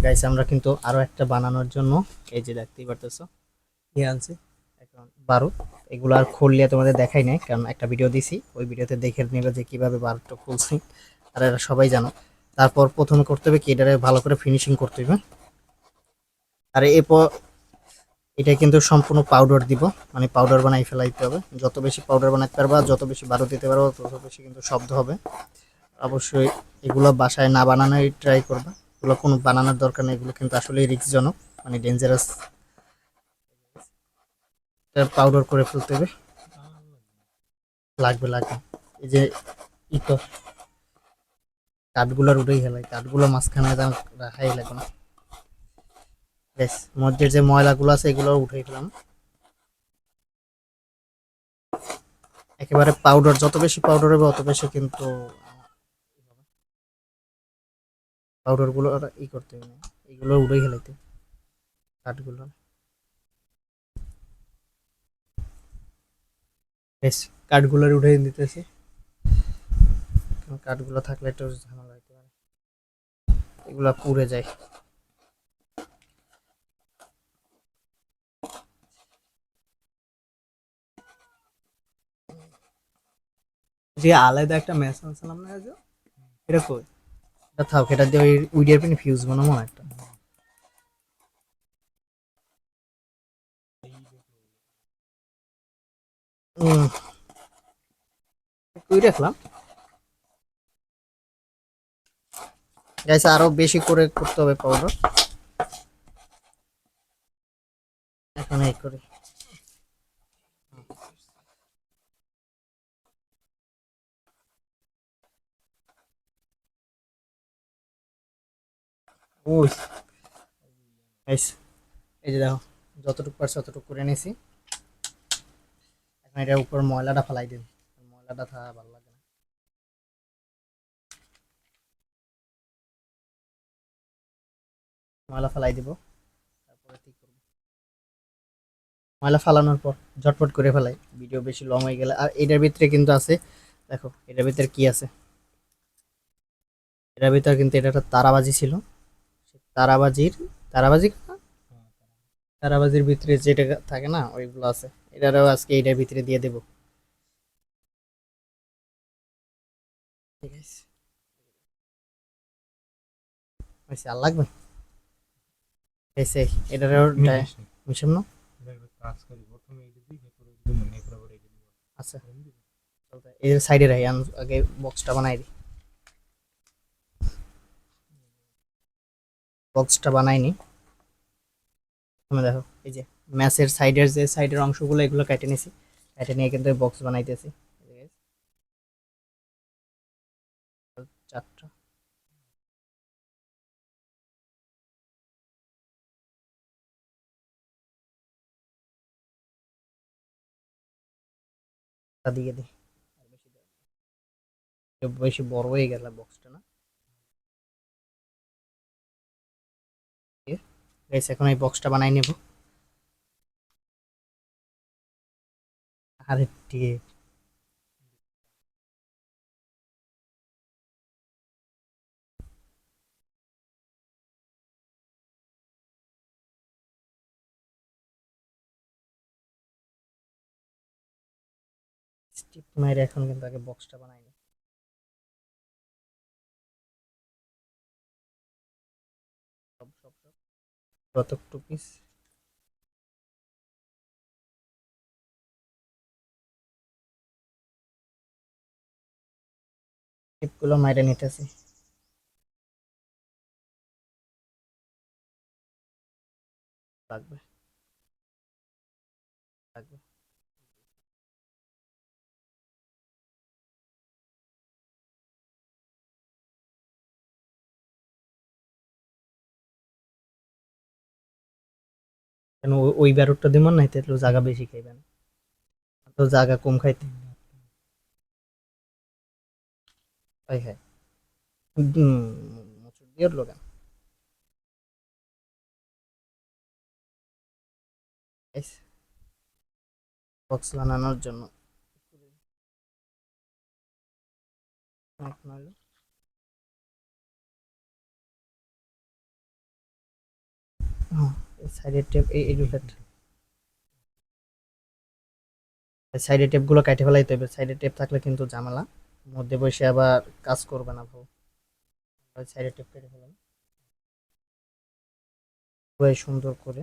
Guys আমরা কিন্তু আরো একটা বানানোর জন্য এই যে দেখতেই পারতেছো নিয়ে আনছি এখন বারুদ। এগুলো আর খুললে তোমাদের দেখাই নাই, কারণ একটা ভিডিও দিছি, ওই ভিডিওতে দেখে নেবে যে কিভাবে বারুদটা খুলছি। আর এরা সবাই জানো। তারপর প্রথমে করতে হবে কি, এটারে ভালো করে ফিনিশিং করতে হবে। আর এরপর এটা কিন্তু সম্পূর্ণ পাউডার দিব, মানে পাউডার বানাই ফেলাইতে হবে। যত বেশি পাউডার বানাইতে পারবা, যত বেশি বারুদ দিতে পারবো, তত বেশি কিন্তু শব্দ হবে। অবশ্যই এগুলো বাসায় না বানানোই ট্রাই করবা। এগুলো কোনো বানানোর দরকার নেই, এগুলো কিন্তু আসলে রিস্কজনক, মানে ডেঞ্জারাস। পাউডার করে ফেলতে হবে। লাগবে লাগবে। এই যে ইতো কাঠগুলোর উঠেই গেলাই, কাঠগুলো মাঝখানে রাখাই লাগবে না। বেশ, মধ্যের যে ময়লাগুলো আছে এগুলো উঠে ফেলাম। একেবারে পাউডার, যত বেশি পাউডার হবে অত বেশি কিন্তু পাউডার গুলো ই করতে হবে না, এগুলো উঠেই ফেলাইতে কাঠগুলো। বেশ, কাঠগুলোর উঠে দিতেছি, কারণ কাঠগুলো থাকলে একটু ঝামেলা হইতে পারে, এগুলা পুড়ে যায়। যে আলাদা একটা ম্যাচ আনছিলাম না, যে এটা কই, এটা থাক, এটা দিয়ে ওই উইডিয়ার পিনে ফিউজ বানাবো না একটা। কই রাখলাম। গাইস আরো বেশি করে করতে হবে পাউডার। এখন এই করি। ওই গাইস, এই যে দেখো, যতটুকু পারছি ততটুকু করে নিয়েছি। এখন এটার উপর ময়লাটা ফেলাই দিন, ময়লাটা থাকা ভালো লাগে না। ময়লা ফেলাই দিব, তারপরে ঠিক করবো। ময়লা ফালানোর পর ঝটপট করে ফেলাই, ভিডিও বেশি লং হয়ে গেলে। আর এটার ভিতরে কিন্তু আছে, দেখো এটার ভিতরে কি আছে। এটার ভিতরে কিন্তু এটা একটা তারাবাজি ছিল। তারাবাজির তারাবাজি না? তারাবাজির ভিতরে যেটা থাকে না, ওইগুলো আছে। এটারও আজকে এটার ভিতরে দিয়ে দেবো। ঠিক আছে, হয়েছে আর লাগবে। হয়েছে, এটারও মিশাম না। আচ্ছা, এর সাইডে রাখি, আগে বক্সটা বানাই দিই। বক্সটা বানাইনি। তুমি দেখো, এই যে ম্যাচের সাইডের যে সাইডের অংশগুলো, এগুলো কেটে নিছি। কেটে নিয়ে কিন্তু বক্স বানাইতেছি। চারটা দিয়ে দিই। বেশি বড় হয়ে গেল বক্সটা না। গাইস এখন এই বক্সটা বানাই নেব। আরে দিয়ে স্টিপ মাইরে এখন কিন্তু আগে বক্সটা বানাই নি। সব কত টু পিস টিপগুলো মাইরে নিতেছি। লাগবে লাগবে। কেন ওই ব্যারোটা দিব না, এতে একটু জায়গা বেশি খাইবেন, তো জায়গা কম খাইতে। তাই হয়। মোচড় দিয়ে লোকেন। বক্স বানানোর জন্য এক নইলো হ্যাঁ, সাইডের টেপ এই দুটো সাইডের টেপ গুলো কাটে ফেলাইতে হবে, সাইডের টেপ থাকলে কিন্তু ঝামেলা, মধ্যে বসে আবার কাজ করবে না ভাও। সাইডের টেপ কেটে ফেলাম পুরো সুন্দর করে।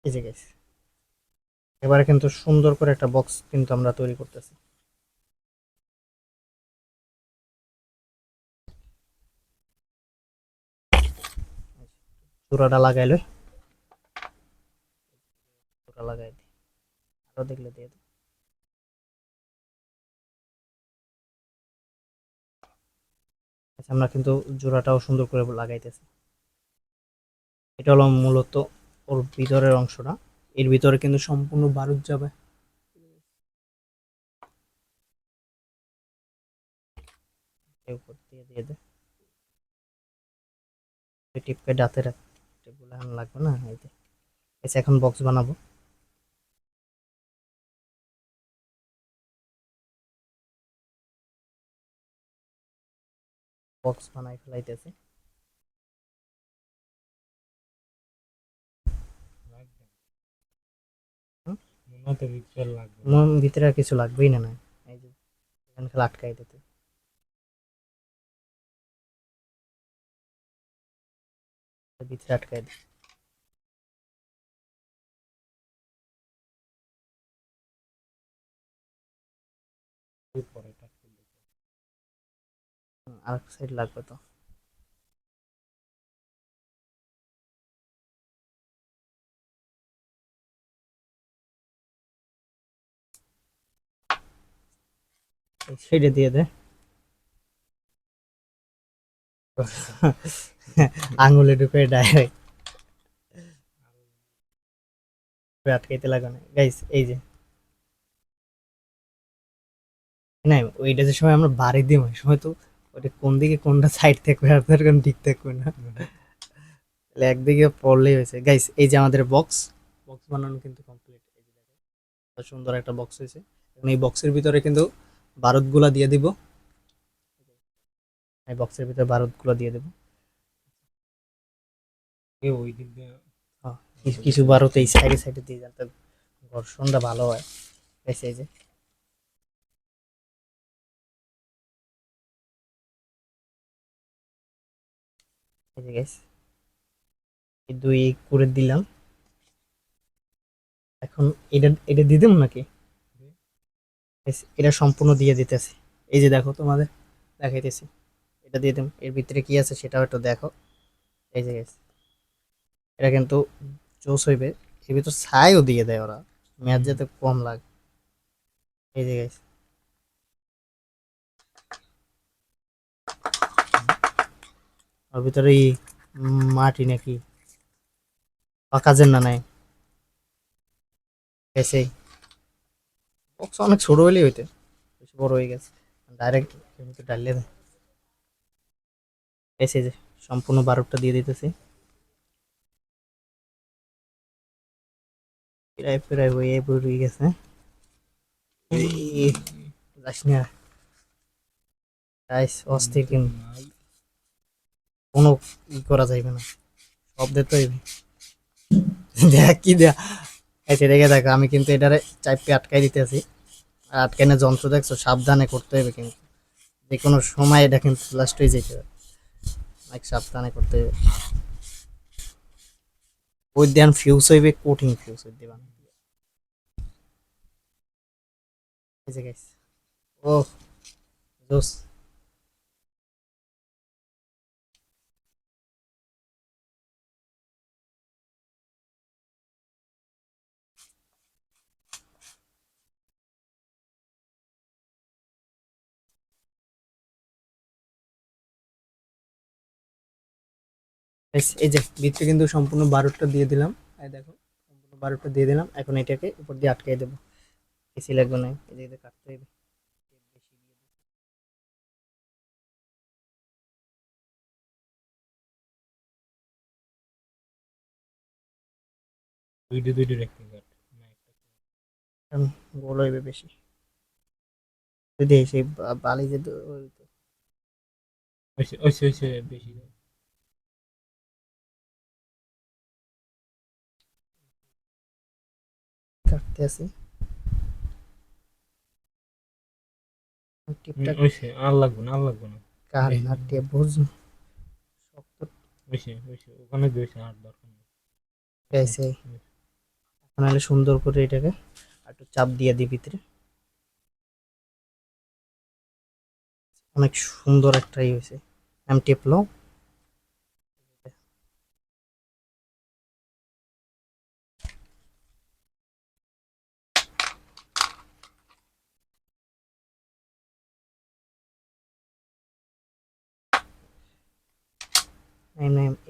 এই যে গেছে, এবারে কিন্তু সুন্দর করে একটা বক্স কিন্তু আমরা তৈরি করতেছি। চূড়াটা লাগাইলে, চূড়া লাগাই দিই, আরো দেখলে দিয়ে দিই। আচ্ছা, আমরা কিন্তু জোড়াটাও সুন্দর করে লাগাইতেছি। এটা হলো মূলত ওর ভিতরের অংশটা, এর ভিতরে কিন্তু সম্পূর্ণ বারুদ যাবে। এর উপর দিয়ে দিয়ে দে, টিপকে দাঁতে রাখ, টিপগুলো এখন লাগবে না। এই যে এসে এখন বক্স বানাবো। বক্স বানাই ফেলাইতেছি। হুম, ভিতরে আর কিছু লাগবেই না, না এই যে এখানে খালি আটকাই দিতে, ভিতরে আটকাই দিই। আর সাইড লাগবে তো। এই সাইডে দিয়ে দে। আঙুলে ঢুকে ডাইরেক্ট আটকাইতে লাগে না গাইস। এই যে না, ওইটা যে সময় আমরা বাড়ি দিই ওই সময় তো ওটা কোন দিকে কোনটা সাইড থেকে আপনার কোন ঠিক থাকবে না, তাহলে একদিকে পড়লেই হয়েছে। গাইস এই যে আমাদের বক্স, বক্স বানানো কিন্তু কমপ্লিট। এই যে দেখো কত সুন্দর একটা বক্স হয়েছে। এখন এই বক্সের ভিতরে কিন্তু বারুদগুলা দিয়ে দিব, এই বক্সের ভিতরে বারুদগুলো দিয়ে দেবো। হ্যাঁ, কিছু কিছু বারুদ এই সাইডে সাইডে দিয়ে যাতে ঘর্ষণটা ভালো হয়। গাইস এই যে, এই যে গাইস এই দুই করে দিলাম। এখন এটা এটা দিয়ে দেবো নাকি? Guys, এটা সম্পূর্ণ দিয়ে দিতেছি। এই যে দেখো তোমাদের দেখাইতেছি, এটা দিয়ে দেব। এর ভিতরে কি আছে সেটাও একটু দেখো। এই যে guys, এটা কিন্তু জোস হইবে। এর ভিতর ছাইও দিয়ে দেয় ওরা, ম্যাচ যাতে কম লাগে। এই যে guys, ওর ভিতরে মাটি নাকি বা কাজের না নাই গেছে। বক্স অনেক ছোট হইলেই হইতে, বেশি বড় হয়ে গেছে, ডাইরেক্ট এর ভিতরে ডালিয়ে দেয়। এই যে সম্পূর্ণ বারুদটা দিয়ে দিতেছি। প্রায় প্রায় হয়ে পড়ে গেছে। এই যাস না গাইস, অস্থির কিন্তু কোনো করা যাইবে না, শব্দ তো হইবে। দেখ কি দেয়া, এসে দেখে দেখো আমি কিন্তু এটারে চাইপে আটকাই দিতেছি। আর আটকাইনে যন্ত্র দেখছো, সাবধানে করতে হবে কিন্তু, যে কোনো সময় এটা কিন্তু ব্লাস্ট হয়ে যেতে হবে, অনেক সাবধানে করতে হবে। ওই দেন ফিউজ হইবে, কঠিন ফিউজ হইতে দিবা। এই যে গাইস, ও জোস। এই যে ভিতরে কিন্তু সম্পূর্ণ বারুদটা দিয়ে দিলাম। এই দেখো সম্পূর্ণ বারুদটা দিয়ে দিলাম। এখন এটাকে উপর দিয়ে আটকাই দেবো, এসি লাগবে না, এই যে কাটতে হবে। কারণ গোল হইবে বেশি। যদি সেই বালি যে বেশি কাটতে আছি টিপটা আর লাগবে না আর লাগবে না কার না টিপ বুঝ শক্ত ওখানে দিয়েছে আর দরকার নেই পেয়েছে এখন হলে সুন্দর করে এটাকে একটু চাপ দিয়ে দিই ভিতরে অনেক সুন্দর একটা ই হয়েছে আমি টিপলো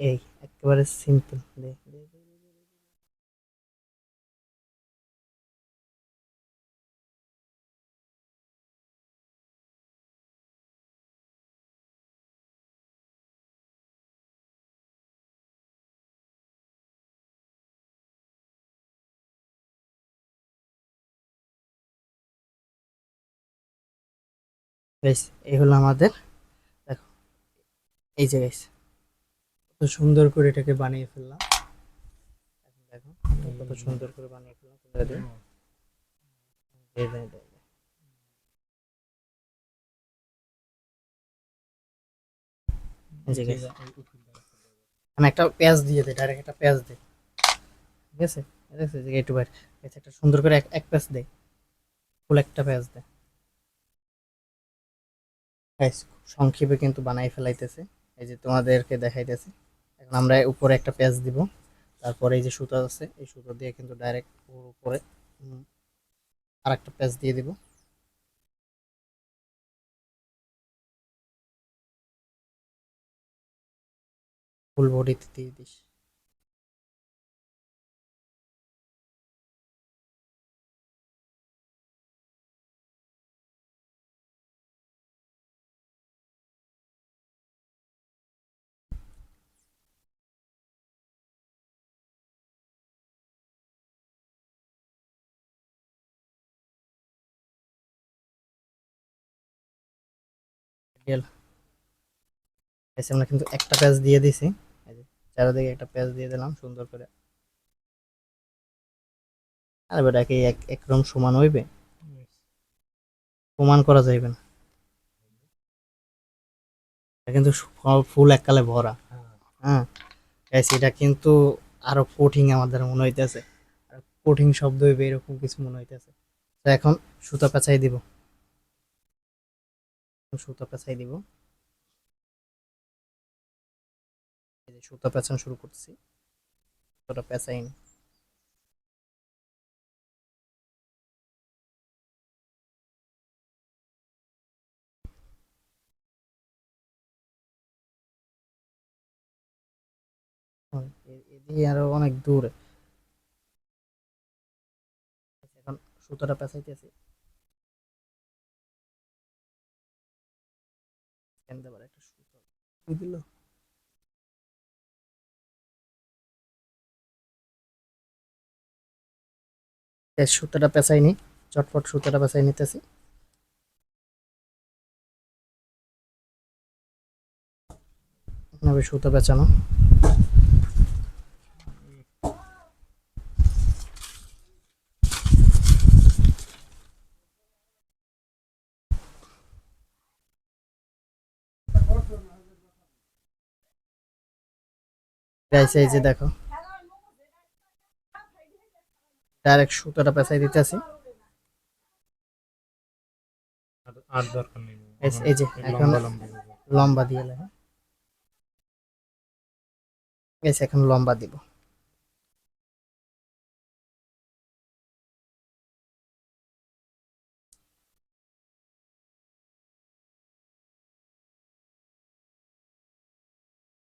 এই একেবারে সিম্পল গাইস এই হলো আমাদের দেখো এই যে গাইস কত সুন্দর করে এটাকে বানিয়ে ফেললাম দেখো কত সুন্দর করে বানিয়ে ফেললাম তোমরা দেখো। এই যে, এই যে guys, আমি একটা পেঁয়াজ দিয়ে দিই ডাইরেক্ট একটা পেঁয়াজ দিই ঠিক আছে দেখছো যে একটু বাইরে একটা সুন্দর করে এক পেঁয়াজ দেয় ফুল একটা পেঁয়াজ দেয় গাইস সংক্ষেপে কিন্তু বানাই ফেলাইতেছে এই যে তোমাদেরকে দেখাইতেছে এখন আমরা উপরে একটা পেঁয়াজ দিব তারপরে এই যে সুতা আছে এই সুতো দিয়ে কিন্তু ডাইরেক্ট ওর উপরে আর একটা পেঁয়াজ দিয়ে দিব ফুল বডিতে দিয়ে দিস গেল এসে আমরা কিন্তু একটা পেঁয়াজ দিয়ে দিছি এই যে চারিদিকে একটা পেঁয়াজ দিয়ে দিলাম সুন্দর করে আর বেটা কি একদম সমান হইবে প্রমাণ করা যাইবে না এটা কিন্তু ফুল এককালে ভরা হ্যাঁ গাইস এটা কিন্তু আরো কঠিন আমাদের মনে হইতেছে আর কঠিন শব্দ হইবে এরকম কিছু মনে হইতেছে তো এখন সুতা পেঁচাই দিব সুতা পেঁচাই দিব এই যে সুতা পেঁচানো শুরু করতেছি সুতাটা পেঁচাই নি এদিকে আরো অনেক দূর এখন সুতাটা পেঁচাইতেছি আবার একটা সুতা দিল সুতাটা পেঁচাই নি চটপট সুতাটা পেঁচাই নিতেছি এভাবে সুতা পেঁচানো গাইছে এই যে দেখো ডাইরেক্ট সুতাটা পেঁচাই দিতেছি আর দরকার নেই এই যে এখন লম্বা দিয়ে লাগে গেছে এখন লম্বা দিব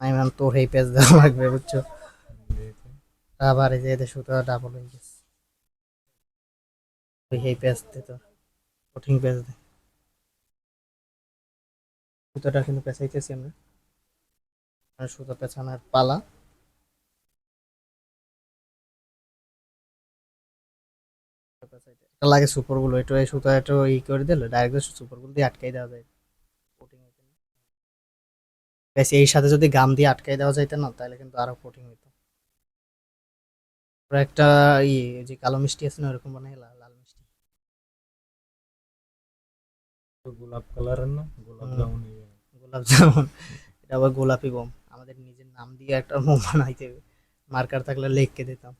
আমি মান তোর এই পেজ দেওয়া লাগবে বুঝছো আবার এই যে এদের সুতো ডাবল হয়ে গেছে ওই এই পেজ দে তোর কঠিন পেজ দে সুতোটা কিন্তু পেঁচাইতেছি আমরা আর সুতো পেঁচানোর পালা পেঁচাইতে এটা লাগে সুপার গুলো, এটা এই সুতা এটা ই করে দিলে ডাইরেক্ট সুপার গুলো দিয়ে আটকাই দেওয়া যায়। কোটিং হইতো না। গাইস এর সাথে যদি গাম দিয়ে আটকাই দেওয়া যাইতো না তাহলে কিন্তু আরো কোটিং হইতো। ওরা একটা ওই যে কালো মিষ্টি আছে না ওরকম বানাই লাল লাল মিষ্টি। তো গোলাপ কালারের না, গোলাপ হুম, জামুন হয়ে যাবে। গোলাপ জামুন। এটা আবার গোলাপি বোম, আমাদের নিজের নাম দিয়ে একটা বোম বানাইতে হবে। মার্কার থাকলে লিখকে দিতাম।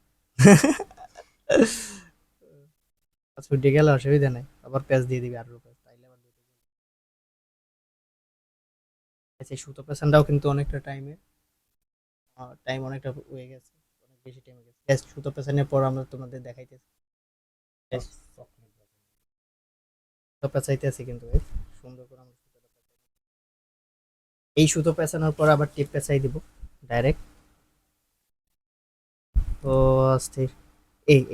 ছুটে গেলে অসুবিধা নেই, আবার প্যাচ দিয়ে দিবি আর রূপে তাইলে আবার দুটো দিবি। আচ্ছা, এই সুতো পেছনটাও কিন্তু অনেকটা টাইম অনেকটা হয়ে গেছে, অনেক বেশি টাইম হয়ে গেছে। Guys, সুতো পেছানোর পর আমরা তোমাদের দেখাইতেছি। Guys, চকলেট সুতো পেঁচাইতেছি কিন্তু guys, সুন্দর করে আমরা সুতোটা পেঁচাই। এই সুতো পেঁচানোর পর আবার টিপ পেঁচাই দিব ডাইরেক্ট। তো অস্থির।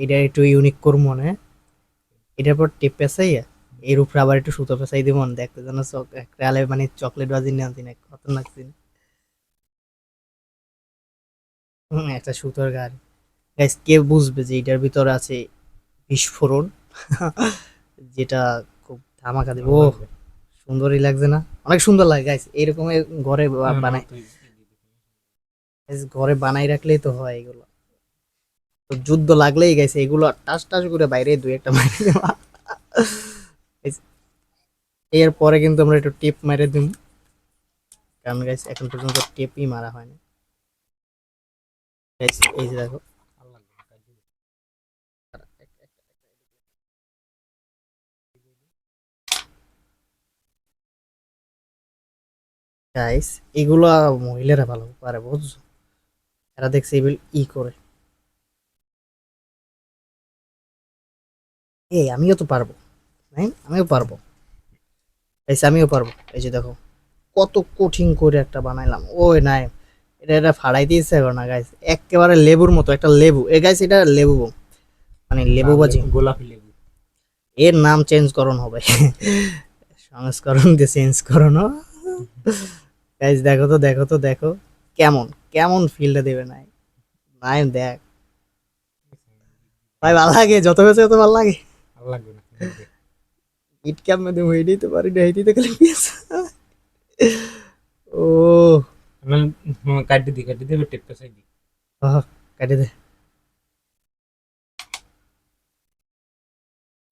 এটা একটু ইউনিক করবো মনে হয়। এটার পর টিপ পেঁচাইয়া এর উপরে আবার একটু সুতো পেঁচাই দিব, দেখতে যেন একটা আলে মানে চকলেট বাজি নিয়ে আনছি না, খতরনাক সিন। একটা সুতোর গাড়ি। গাইস কে বুঝবে যে এটার ভিতরে আছে বিস্ফোরণ। যেটা খুব ধামাকা দিব। ভালো ও লাগবে। সুন্দরই লাগছে না? অনেক সুন্দর লাগে গাইস, এরকম ঘরে নাও বানাই। তুই Guys, ঘরে বানাই রাখলেই তো হয় এগুলো। তো যুদ্ধ লাগলেই গেছে এগুলো টাস টাস করে বাইরে দুই একটা মারি দেওয়া। Guys, এর পরে কিন্তু আমরা একটু টিপ মেরে দিব, কারণ গাইস এখন পর্যন্ত টেপই মারা হয়নি। Guys, এই যে দেখো। ভালো লাগবে না, কাজ দিবি। গাইস এগুলো মহিলারা ভালো পারে বুঝছো, এরা দেখছি এগুলো করে। আমিও তো পারবো, নাই আমিও পারবো। গাইস আমিও পারবো। এই যে দেখো কত কঠিন করে একটা বানাইলাম, ওই নাই এটা ফাড়াই দিয়েছে এখন না গাইস, একেবারে লেবুর মতো একটা লেবু। গাইস এটা লেবু বোম, মানে লেবু লাল বাজি। লেবু, গোলাপি লেবু। এর নাম চেঞ্জ করণ হবে। সংস্করণ দিয়ে চেঞ্জ করণ। গাইস দেখো তো দেখো তো দেখো, কেমন কেমন ফিল্ডে দেবে নাই। নাই দেখ ভাই, ভালো লাগে যত বেশি তত ভালো লাগে। ভালো লাগবে না, দেখবে। ইট ক্যাপ মধ্যে হইতেই তো পারি না, হইতেই তো খালি পেঁয়াজ। ও কাটি দিবে টেপ পেছাই দি। আহ, কাটি দে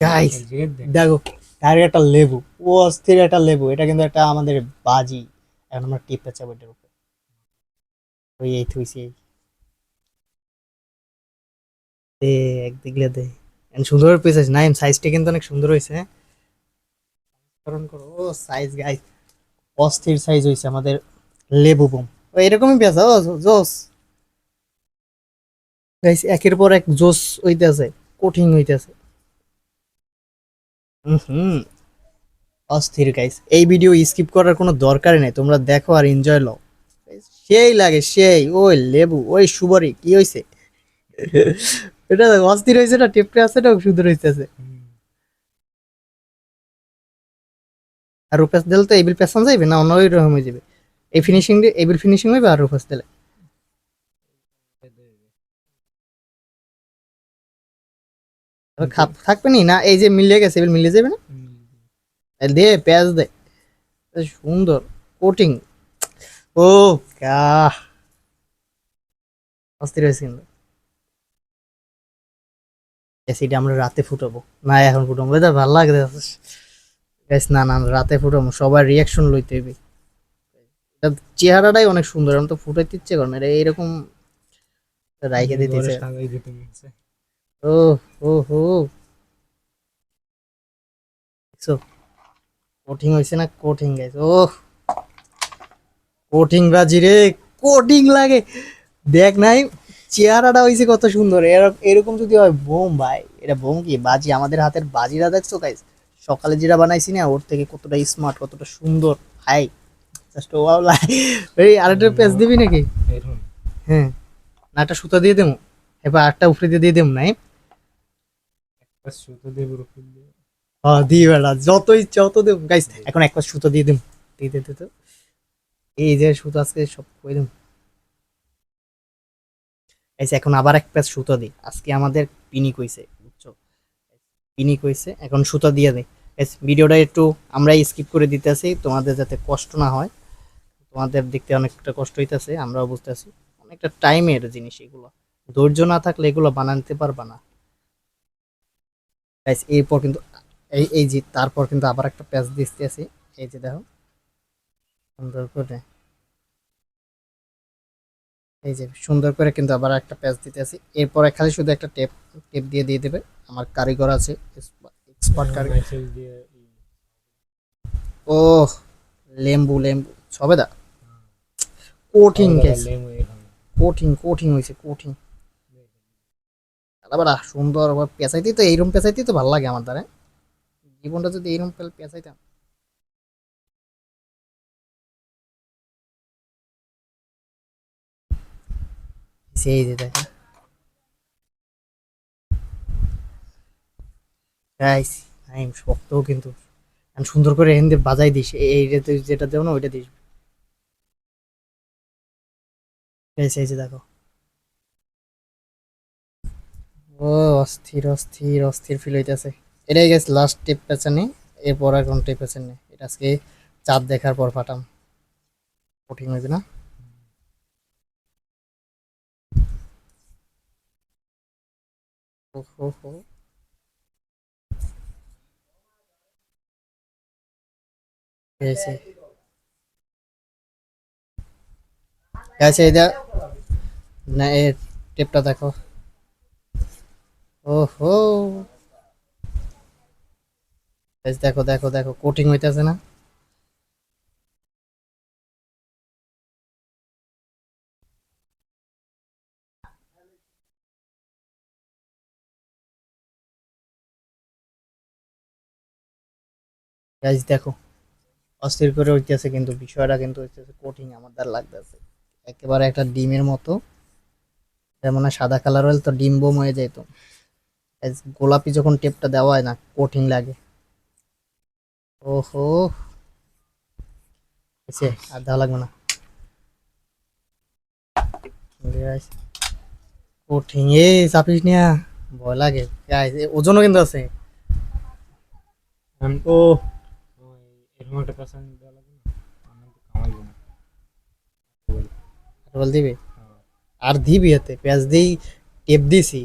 গাইস। এক জায়গায় দেখ। দেখো ডাইরেক্ট একটা লেবু, ও অস্থির একটা লেবু। এটা কিন্তু একটা আমাদের বাজি। এখন আমরা টিপ পেঁচাবো এটার উপরে। ওই এই থুইছি দে, এক দিগলে দে। And সুন্দর পেঁচাইছে না, সাইজটা কিন্তু অনেক সুন্দর হয়েছে, হ্যাঁ। স্মরণ করো, ও সাইজ গাইস, অস্থির সাইজ হয়েছে আমাদের লেবু বোম। ও এরকমই পেঁচা, ও জোস গাইস, একের পর এক জোস হইতেছে, কঠিন হইতেছে। হুম, অস্থির গাইস। এই ভিডিও স্কিপ করার কোনো দরকারই নেই, তোমরা দেখো আর এনজয় লও। সেই লাগে সেই, ওই লেবু ওই সুবরি কি হইছে। এটা দেখো, অস্থির হয়েছে না, টেপটে আছে না, সুন্দর হইতেছে। হুম, আর রূপাস দিলে তো এবিল পেছন যাইবে না, অন্য ওই রকম হয়ে যাবে। এই ফিনিশিং দিয়ে এবিল ফিনিশিং হইবে আর রূপাস দিলে খাপ থাকবে নি না। এই যে মিলিয়ে গেছে, এবিল মিলিয়ে যাবে না। দে পেঁয়াজ দে, সুন্দর কোটিং। ও কা অস্থির হয়েছে কিন্তু। সেটা আমরা রাতে ফুটাবো, না এখন ফুটাবো, এটা ভালো লাগে। গাইস না না, আমরা রাতে ফুটাবো, সবার রিয়াকশন লইতে হইবে। এটার চেহারাটাই অনেক সুন্দর, আমি তো ফুটাইতে ইচ্ছে করে না, এটা এইরকম রাইখে ঘরে দিতেছে। সাজাই দিতে মনছে। ও ও হো, দেখছো কোটিং হয়েছে না, কোটিং গাইস। ও কোটিং বাজি রে, কোটিং লাগে। দেখ নাই চেহারাটা হয়েছে কত সুন্দর, এরকম যদি হয় বোম ভাই, এটা বোম কি বাজি, আমাদের হাতের বাজিরা দেখছো গাইস। সকালে যেটা বানাইছি না, ওর থেকে কতটা স্মার্ট, কতটা সুন্দর ভাই। জাস্ট ওয়াও লাই। এই আরেকটা পেজ দিবি নাকি? এরকম হ্যাঁ, না একটা সুতা দিয়ে দেবো, এবার আটটা উপরে দিয়ে দেবো নাই। বাস সুতো দিয়ে পুরো ফুল দিয়ে। হ্যাঁ দিই বেড়া, যত ইচ্ছা অত দেবো গাইস। এখন এক পাশ সুতো দিয়ে দেবো, দিয়ে দিতে তো। এই যে সুতো আজকে সব কই দেবো। গাইস এখন আবার এক প্যাচ সুতো দিই, আজকে আমাদের পিনিক হইছে বুঝছো। ইউনিক হয়েছে। এখন সুতা দিয়ে দেয়। ভিডিওটা একটু আমরাই স্কিপ করে দিতেছি তোমাদের যাতে কষ্ট না হয়। তোমাদের দেখতে অনেকটা কষ্ট হইতেছে, আমরাও বুঝতেছি। অনেকটা টাইমের জিনিস এগুলো, ধৈর্য না থাকলে এগুলো বানাতে পারবা না। গাইস এরপর কিন্তু এই যে তারপর কিন্তু আবার একটা প্যাচ দিতেছি। এই যে দেখো সুন্দর করে, এই যে সুন্দর করে কিন্তু আবার একটা প্যাচ দিতেছি। এরপরে খালি শুধু একটা টেপ টেপ দিয়ে দিয়ে দেবে। আমার কারিগর আছে, এক্সপার্ট কারিগর। মাইসেল দিয়ে ও লেম্বু লেম্বু সবেদা কঠিন সবেদা গেছে, লেমু এখানে কঠিন কঠিন হয়েছে কঠিন। আবার সুন্দর আবার পেঁচাইতেই তো, এইরকম পেঁচাইতেই তো ভালো লাগে আমার দ্বারা। জীবনটা যদি এইরকম পেঁচাইতাম। সেই যে দেখা গাইস, আমি শক্তও কিন্তু আর সুন্দর করে এখান দিয়ে বাজাই দিস। এইটা যেটা দেও না ওইটা দিস। এই যে দেখো, ও অস্থির অস্থির অস্থির ফিল হইতেছে। এটাই গেছে লাস্ট টেপ পেছানি। এরপর আর কোন টেপ পেছানি নেই। এটা আজকে চাঁদ দেখার পর ফাটাম। কঠিন হইবে না? ওহো গেছে গেছে এটা। না এ টেপটা দেখো। ওহো গাইস দেখো দেখো দেখো কোটিং হইতেছে না? গাইস দেখো অস্থির করে হইতেছে, কিন্তু বিষয়টা কিন্তু হইতেছে কোটিং আমার দ্বার লাগতেছে একেবারে একটা ডিমের মতো। যেমন সাদা কালার হলে তো ডিম বোম হয়ে যেত। Guys, গোলাপি যখন টেপটা দেওয়া হয় না কঠিন লাগে। ওহো হয়েছে, আর দেওয়া লাগবে না। Guys, কঠিন এ চাপিস নিয়া, ভয় লাগে। Guys, ওজনও কিন্তু আছে। ও এরকম একটা পেছন দেওয়া লাগবে না, আমি তো কামাইবো না। বল দিবি আর দিবি এতে পেঁয়াজ দিই, টেপ দিছি,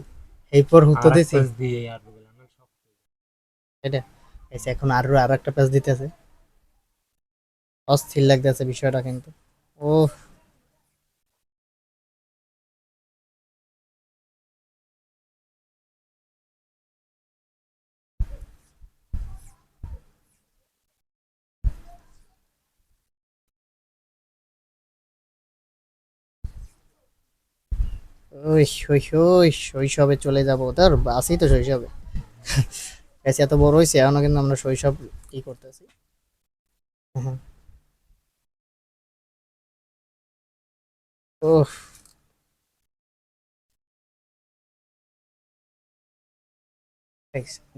এরপর হুতো আর এক দিছি। পাশ দিয়ে আর হবে না সব এটা এসে এখন আরো আর একটা পেঁয়াজ দিতেছে। অস্থির লাগতেছে বিষয়টা কিন্তু। ও ওই ওই ওই শৈশবে চলে যাবো, তার বাসই তো শৈশবে। এসে এত বড় হয়েছে এখনো কিন্তু আমরা শৈশব কি করতেছি। হ্যাঁ ও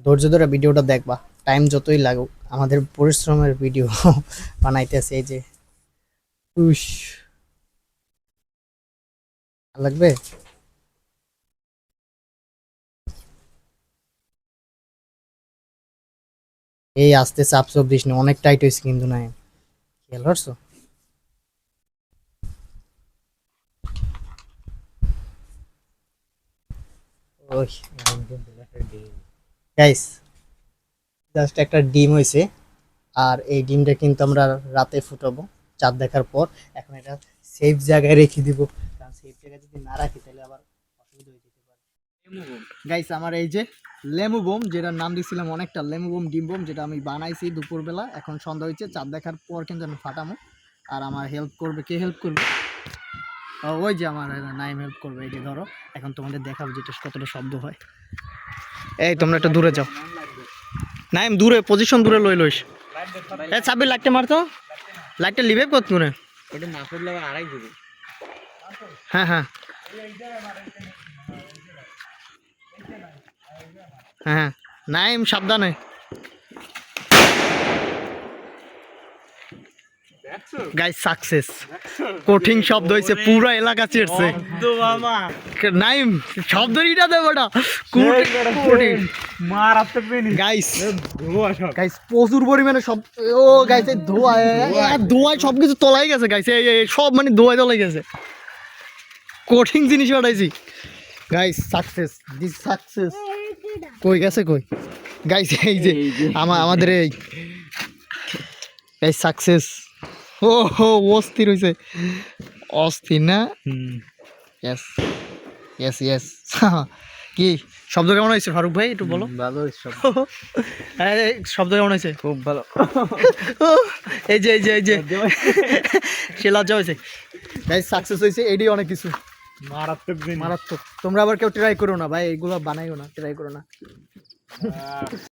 ধৈর্য ধরে ভিডিওটা দেখবা, টাইম যতই লাগুক আমাদের পরিশ্রমের ভিডিও বানাইতেছে। এই যে উস লাগবে। এই আস্তে চাপ চোপ দিস না, অনেক টাইট হয়েছে কিন্তু। নাই খেয়াল করছো? ওই এখন কিন্তু একটা ডিম গাইস জাস্ট একটা ডিম হয়েছে, আর এই ডিমটা কিন্তু আমরা রাতে ফুটাবো চাঁদ দেখার পর। এখন এটা সেফ জায়গায় রেখে দিব, কারণ সেফ জায়গায় যদি না রাখি তাহলে আবার অসুবিধা হয়ে যেতে পারে। গাইস আমার এই যে লেমু বোম, যেটার নাম দিয়েছিলাম অনেকটা লেমু বোম ডিম বোম, যেটা আমি বানাইছি দুপুরবেলা। এখন সন্ধ্যা হয়েছে, চাঁদ দেখার পর কিন্তু আমি ফাটামো। আর আমার হেল্প করবে, কে হেল্প করবে? ওই যে আমার নাইম হেল্প করবে। এই যে ধরো এখন তোমাদের দেখাবো যেটা কতটা শব্দ হয়। এই তোমরা একটু দূরে যাও, নাইম দূরে পজিশন দূরে লই লইস। এ সাব্বির লাইটটা মারতো, লাইটটা লিবে কত দূরে? এটা না করলে আড়াই দিবে। হ্যাঁ হ্যাঁ হ্যাঁ নাইম সাবধানে। গাইস সাকসেস কঠিন শব্দ হয়েছে পুরো এলাকা চেয়েছে নাইম শব্দটা দেব ওটা কঠিন মারাত্মক বেনি গাইস ধোয়া সব গাইস প্রচুর পরিমাণে সব ও গাইস এই ধোঁয়ায় সবকিছু তলাই গেছে গাইস এই সব মানে ধোঁয়ায় তলাই গেছে কঠিন জিনিস বানাইছি গাইস সাকসেস দিস সাকসেস কই গেছে কই গাইস এই যে আমাদের এই গাইস সাকসেস ও হো অস্থির হইছে অস্থির না ইয়েস ইয়েস ইয়েস কি শব্দ কেমন হয়েছে ফারুক ভাই একটু বলো ভালো এই শব্দ কেমন হয়েছে খুব ভালো এই যে সে লজ্জা হয়েছে গাইস সাকসেস হয়েছে এডি অনেক কিছু মারাত্মক বেনি মারাত্মক তোমরা আবার কেউ ট্রাই করো না ভাই এগুলো বানাইও না ট্রাই করো না